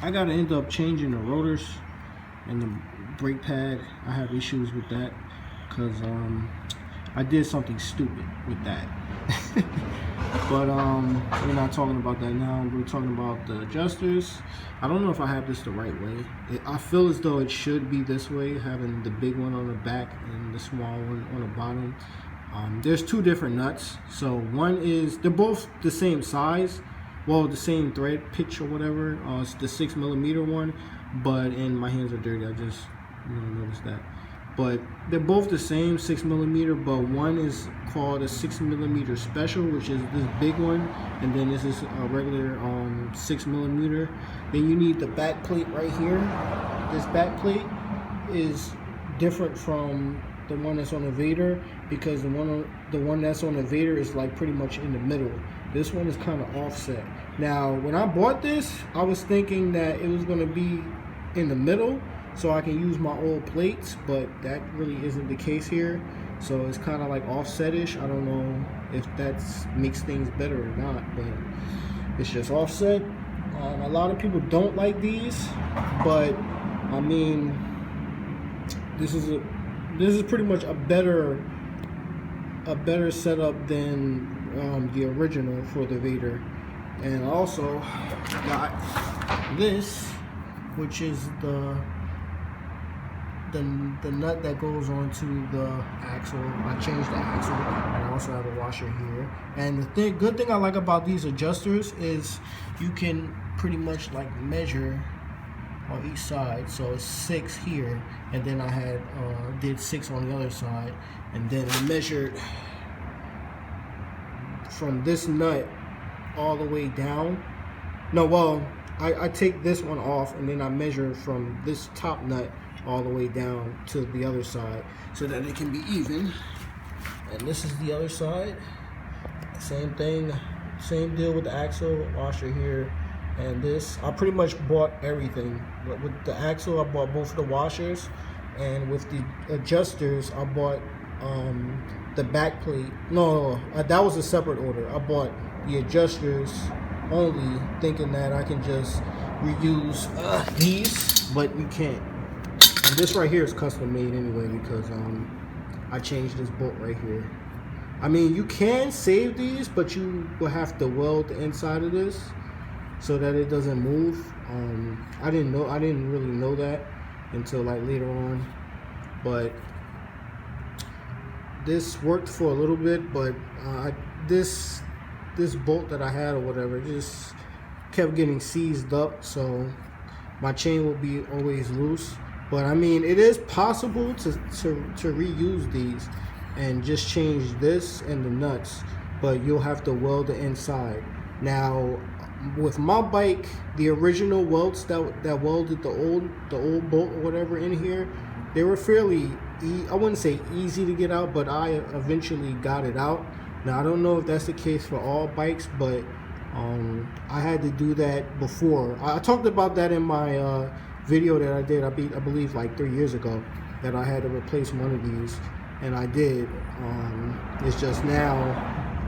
I gotta end up changing the rotors and the brake pad. I have issues with that because I did something stupid with that. But we're not talking about that now. We're talking about the adjusters. I don't know if I have this the right way. I feel as though it should be this way, having the big one on the back and the small one on the bottom. There's two different nuts. So one is, they're both the same size, well, the same thread pitch or whatever. It's the 6mm one, but and my hands are dirty. I just noticed that. But they're both the same 6mm, but one is called a 6mm special, which is this big one, and then this is a regular 6mm. Then you need the back plate right here. This back plate is different from the one that's on the Vader, because the one that's on the Vader is like pretty much in the middle. This one is kind of offset. Now, when I bought this, I was thinking that it was going to be in the middle, so I can use my old plates, but that really isn't the case here. So it's kind of like offset-ish. I don't know if that makes things better or not, but it's just offset. A lot of people don't like these, but I mean, this is pretty much a better setup than the original for the Vader. And also got this, which is the nut that goes onto the axle. I changed the axle, and I also have a washer here. And the good thing I like about these adjusters is you can pretty much like measure on each side. So it's 6 here, and then I did 6 on the other side, and then I measured from this nut all the way down. No, well, I take this one off, and then I measure from this top nut all the way down to the other side so that it can be even. And this is the other side. Same thing, same deal with the axle, washer here, and this. I pretty much bought everything. But with the axle, I bought both the washers, and with the adjusters, I bought the back plate. No, that was a separate order. I bought the adjusters only, thinking that I can just reuse these, but you can't. And this right here is custom made anyway, because I changed this bolt right here. I mean, you can save these, but you will have to weld the inside of this so that it doesn't move. I didn't really know that until like later on, but this worked for a little bit. But this bolt that I had or whatever just kept getting seized up, so my chain will be always loose. But I mean, it is possible to reuse these and just change this and the nuts, but you'll have to weld the inside. Now, with my bike, the original welds that welded the old bolt or whatever in here, they were fairly I wouldn't say easy to get out, but I eventually got it out. Now, I don't know if that's the case for all bikes, but I had to do that before. I talked about that in my video that I did, I believe like 3 years ago, that I had to replace one of these, and I did. It's just now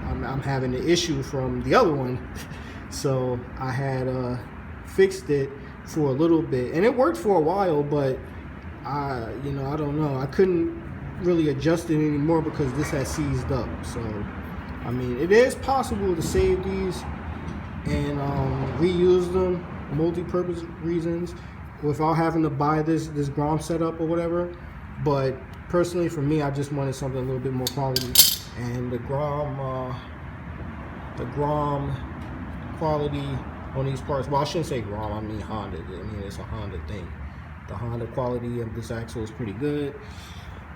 I'm having the issue from the other one. So I had fixed it for a little bit, and it worked for a while, but I don't know, I couldn't really adjust it anymore because this has seized up. So I mean, it is possible to save these and reuse them, multi-purpose reasons, without having to buy this Grom setup or whatever. But personally, for me, I just wanted something a little bit more quality, and the Grom quality on these parts, well, I shouldn't say Grom, I mean Honda. I mean, it's a Honda thing. The Honda quality of this axle is pretty good.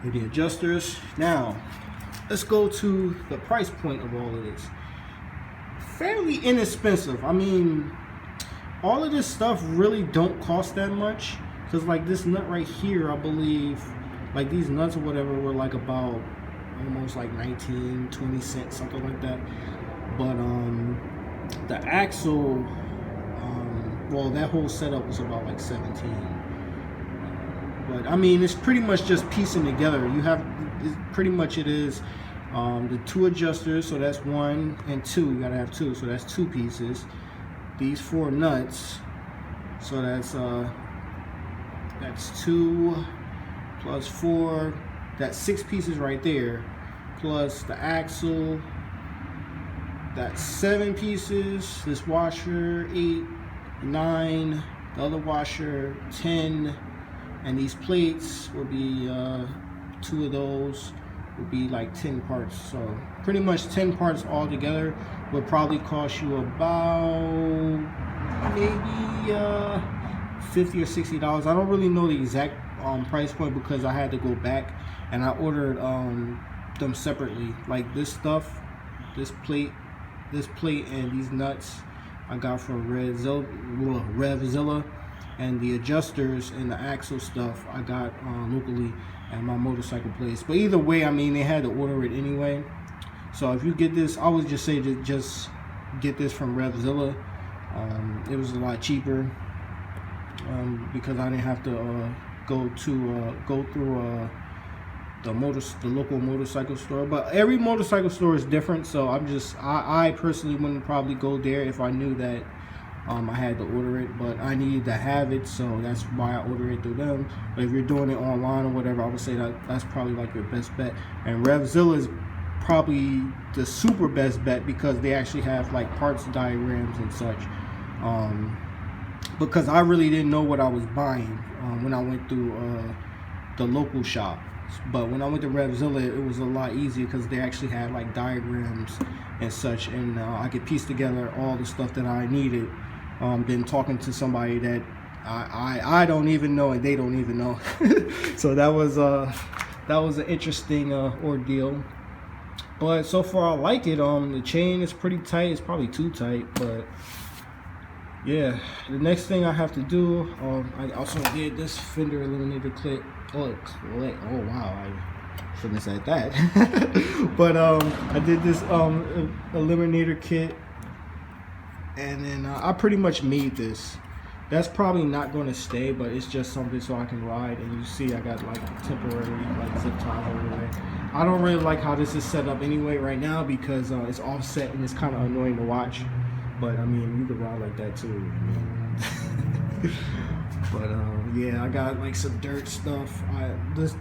With the adjusters. Now, let's go to the price point of all of this. Fairly inexpensive. I mean, all of this stuff really don't cost that much, because like this nut right here, I believe, like these nuts or whatever were like about almost like 19-20 cents, something like that. But the axle, well, that whole setup was about like 17. But I mean, it's pretty much just piecing together. You have, pretty much it is the 2 adjusters, so that's 1 and 2. You gotta have 2, so that's 2 pieces. These 4 nuts, So that's 2 plus 4. That's 6 pieces right there, plus the axle. That's 7 pieces. This washer, 8, 9. The other washer, 10. And these plates will be 2 of those will be like 10 parts. So pretty much 10 parts all together would probably cost you about maybe $50 or $60. I don't really know the exact price point because I had to go back and I ordered them separately. Like this stuff, this plate and these nuts I got from Revzilla, and the adjusters and the axle stuff I got locally at my motorcycle place. But either way, I mean, they had to order it anyway. So if you get this, I would just say to just get this from Revzilla. It was a lot cheaper because I didn't have to go through the local motorcycle store. But every motorcycle store is different, so I personally wouldn't probably go there if I knew that I had to order it, but I needed to have it, so that's why I ordered it through them. But if you're doing it online or whatever, I would say that's probably like your best bet. And Revzilla is probably the super best bet because they actually have like parts diagrams and such. Because I really didn't know what I was buying when I went through the local shop. But when I went to Revzilla, it was a lot easier because they actually had like diagrams and such, and I could piece together all the stuff that I needed. Than talking to somebody that I don't even know and they don't even know. So that was an interesting ordeal. But so far I like it. The chain is pretty tight. It's probably too tight, but yeah. The next thing I have to do, I also did this fender eliminator clip. Oh wow, I shouldn't have said that. But I did this eliminator kit, and then I pretty much made this. That's probably not going to stay, but it's just something so I can ride. And you see I got like temporary like zip ties everywhere. I don't really like how this is set up anyway right now because it's offset and it's kind of annoying to watch. But I mean, you could ride like that too. But yeah, I got like some dirt stuff.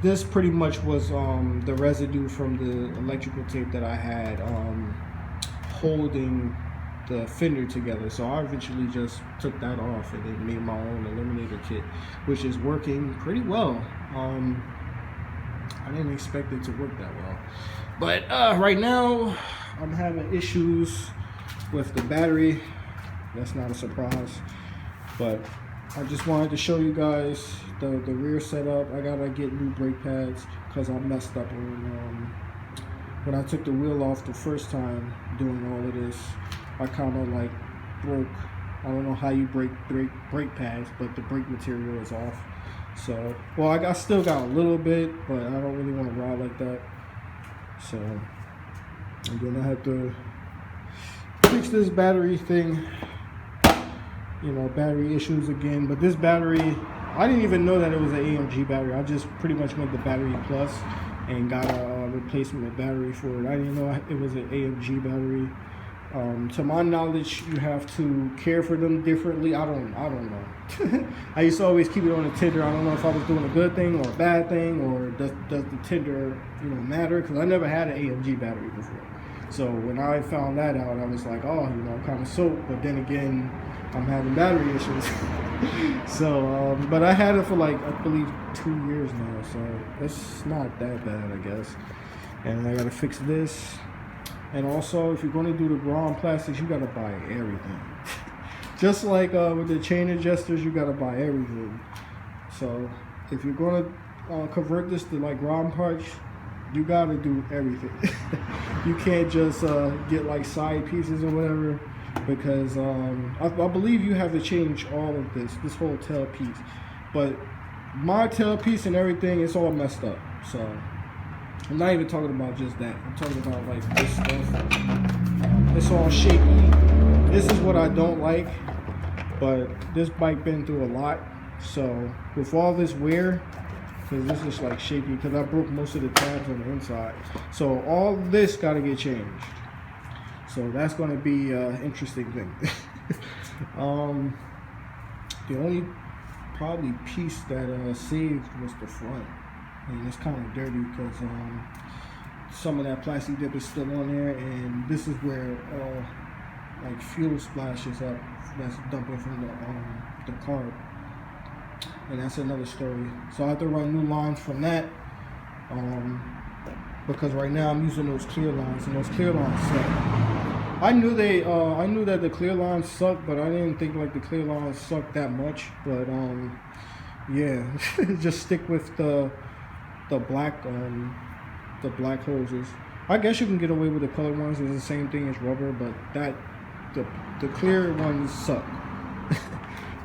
This pretty much was the residue from the electrical tape that I had holding the fender together. So I eventually just took that off and then made my own eliminator kit, which is working pretty well. I didn't expect it to work that well, but right now I'm having issues with the battery. That's not a surprise, but I just wanted to show you guys the rear setup. I gotta get new brake pads because I messed up when I took the wheel off the first time doing all of this. I kind of like broke, I don't know how you break brake pads, but the brake material is off. So, well, I still got a little bit, but I don't really want to ride like that. So, I'm gonna have to fix this battery thing. You know, battery issues again. But this battery, I didn't even know that it was an AMG battery. I just pretty much went to Battery Plus and got a replacement battery for it. I didn't know it was an AMG battery. To my knowledge, you have to care for them differently. I don't know. I used to always keep it on the tender. I don't know if I was doing a good thing or a bad thing, or does the tender, you know, matter? Because I never had an AMG battery before. So when I found that out, I was like, oh, you know, I'm kind of soaked. But then again, I'm having battery issues. So, but I had it for like, I believe 2 years now. So it's not that bad, I guess. And I gotta fix this. And also, if you're going to do the Grom plastics, you got to buy everything. Just like with the chain adjusters, you got to buy everything. So if you're going to convert this to like Grom parts, you got to do everything. You can't just get like side pieces or whatever, because I believe you have to change all of this whole tail piece. But my tail piece and everything, it's all messed up. So I'm not even talking about just that. I'm talking about like this stuff. It's all shaky. This is what I don't like. But this bike been through a lot. So with all this wear, because this is like shaky, because I broke most of the tabs on the inside. So all this got to get changed. So that's going to be an interesting thing. The only probably piece that saved was the front, and it's kind of dirty because some of that plastic dip is still on there, and this is where like fuel splashes up that's dumping from the carb, and that's another story. So I have to run new lines from that, because right now I'm using those clear lines, and those clear lines suck. I knew that the clear lines suck, but I didn't think like the clear lines suck that much. But yeah, just stick with the black hoses. I guess you can get away with the colored ones. It's the same thing as rubber, but the clear ones suck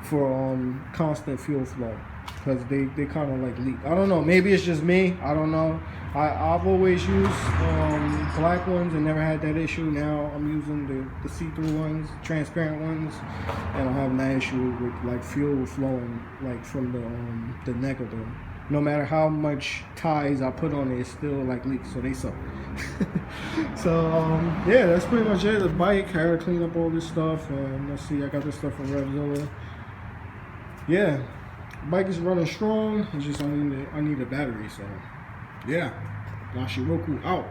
for constant fuel flow, because they kind of like leak. I don't know, maybe it's just me, I don't know. I've always used black ones and never had that issue. Now I'm using the see-through ones, transparent ones, and I'm having that issue with like fuel flowing like from the neck of them. No matter how much ties I put on it, it still like leaks, so they suck. So yeah, that's pretty much it. The bike, I had to clean up all this stuff, and let's see, I got this stuff from Revzilla. Yeah, bike is running strong. It's just I need a battery. So yeah, YASHIroku out.